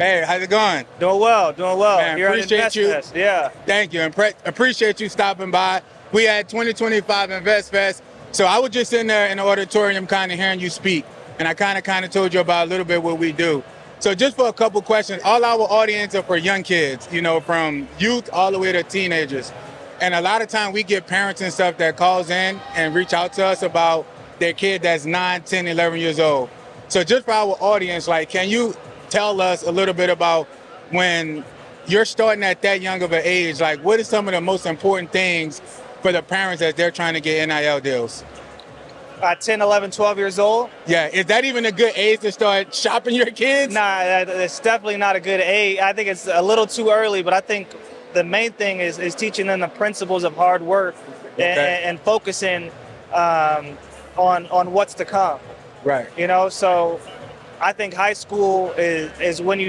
Hey, how's it going? Doing well, doing well. Man, Here at appreciate you. InvestFest, yeah. Thank you. And appreciate you stopping by. We had 2025 Invest Fest. So I was just in there in the auditorium kind of hearing you speak. And I kind of told you about a little bit what we do. So just for a couple questions, all our audience are for young kids, from youth all the way to teenagers. And a lot of time we get parents and stuff that calls in and reach out to us about their kid that's 9, 10, 11 years old. So just for our audience, like, can you tell us a little bit about when you're starting at that young of an age, like what are some of the most important things for the parents as they're trying to get NIL deals? 10, 11, 12 years old? Yeah, is that even a good age to start shopping your kids? Nah, it's definitely not a good age. I think it's a little too early, but I think the main thing is teaching them the principles of hard work and focusing on what's to come. Right. So I think high school is when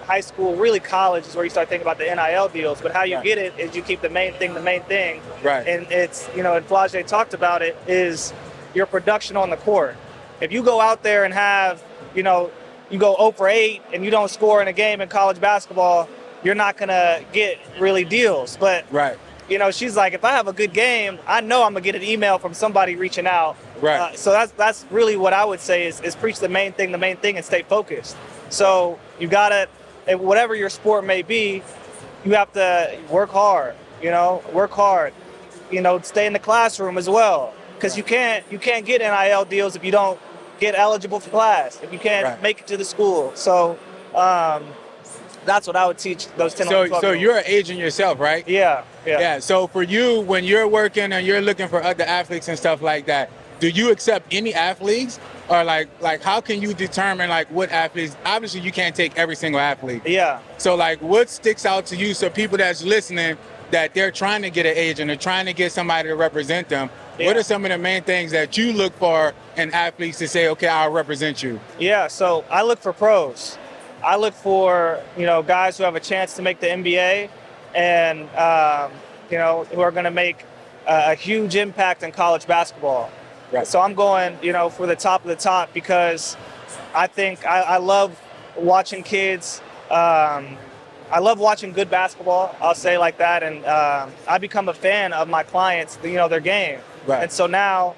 high school, really college is where you start thinking about the NIL deals, but how you get it is you keep the main thing. Right. And it's, and Flage talked about it, is your production on the court. If you go out there and have, you go 0 for 8 and you don't score in a game in college basketball, you're not gonna get really deals. But right. She's like, if I have a good game, I know I'm gonna get an email from somebody reaching out. Right. So that's really what I would say is preach the main thing, and stay focused. So you gotta, whatever your sport may be, you have to work hard. Stay in the classroom as well, because you can't get NIL deals if you don't get eligible for class, if you can't make it to the school. So that's what I would teach those 10 or 12. So you're an agent yourself, right? Yeah. So for you, when you're working and you're looking for other athletes and stuff like that, do you accept any athletes, or like how can you determine like what athletes? Obviously, you can't take every single athlete. Yeah. So like, what sticks out to you? So people that's listening, that they're trying to get an agent, they're trying to get somebody to represent them. Yeah. What are some of the main things that you look for in athletes to say, okay, I'll represent you? Yeah. So I look for pros. I look for guys who have a chance to make the NBA, and who are going to make a huge impact in college basketball. Right. So I'm going, for the top of the top, because I think I love watching kids. I love watching good basketball, I'll say like that. And I become a fan of my clients, their game. Right. And so now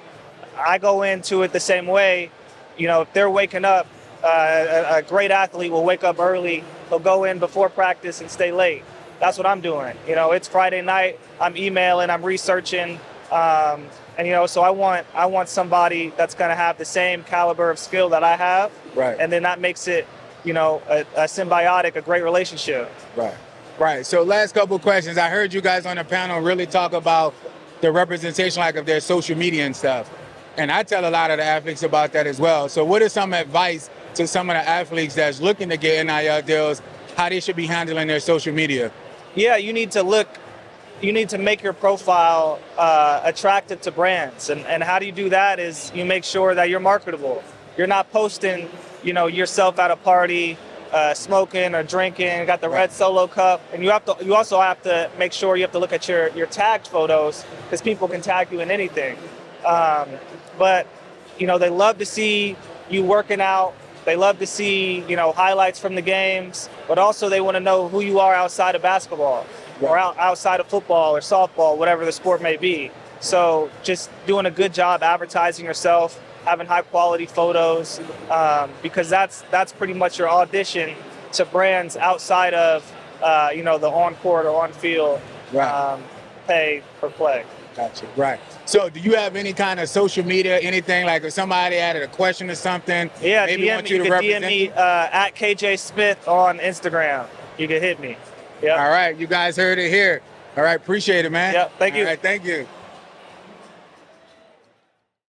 I go into it the same way. If they're waking up, a great athlete will wake up early. He'll go in before practice and stay late. That's what I'm doing. It's Friday night. I'm emailing, I'm researching. So I want somebody that's going to have the same caliber of skill that I have. Right. And then that makes it, a symbiotic, a great relationship. Right. So last couple of questions. I heard you guys on the panel really talk about the representation, like of their social media and stuff. And I tell a lot of the athletes about that as well. So what is some advice to some of the athletes that's looking to get NIL deals, how they should be handling their social media? Yeah, you need to make your profile attractive to brands. And how do you do that is you make sure that you're marketable. You're not posting, yourself at a party, smoking or drinking, got the red Solo cup. And you also have to make sure you have to look at your tagged photos, because people can tag you in anything. But they love to see you working out. They love to see, highlights from the games, but also they want to know who you are outside of basketball or outside of football or softball, whatever the sport may be. So just doing a good job advertising yourself, having high quality photos, because that's pretty much your audition to brands outside of, the on court or on field pay per play. Gotcha. Right. So do you have any kind of social media, anything, like if somebody added a question or something? Yeah, maybe DM, want you to can represent DM me at KJ Smith on Instagram. You can hit me. Yeah. All right. You guys heard it here. All right. Appreciate it, man. Yeah. Thank you. All right. Thank you.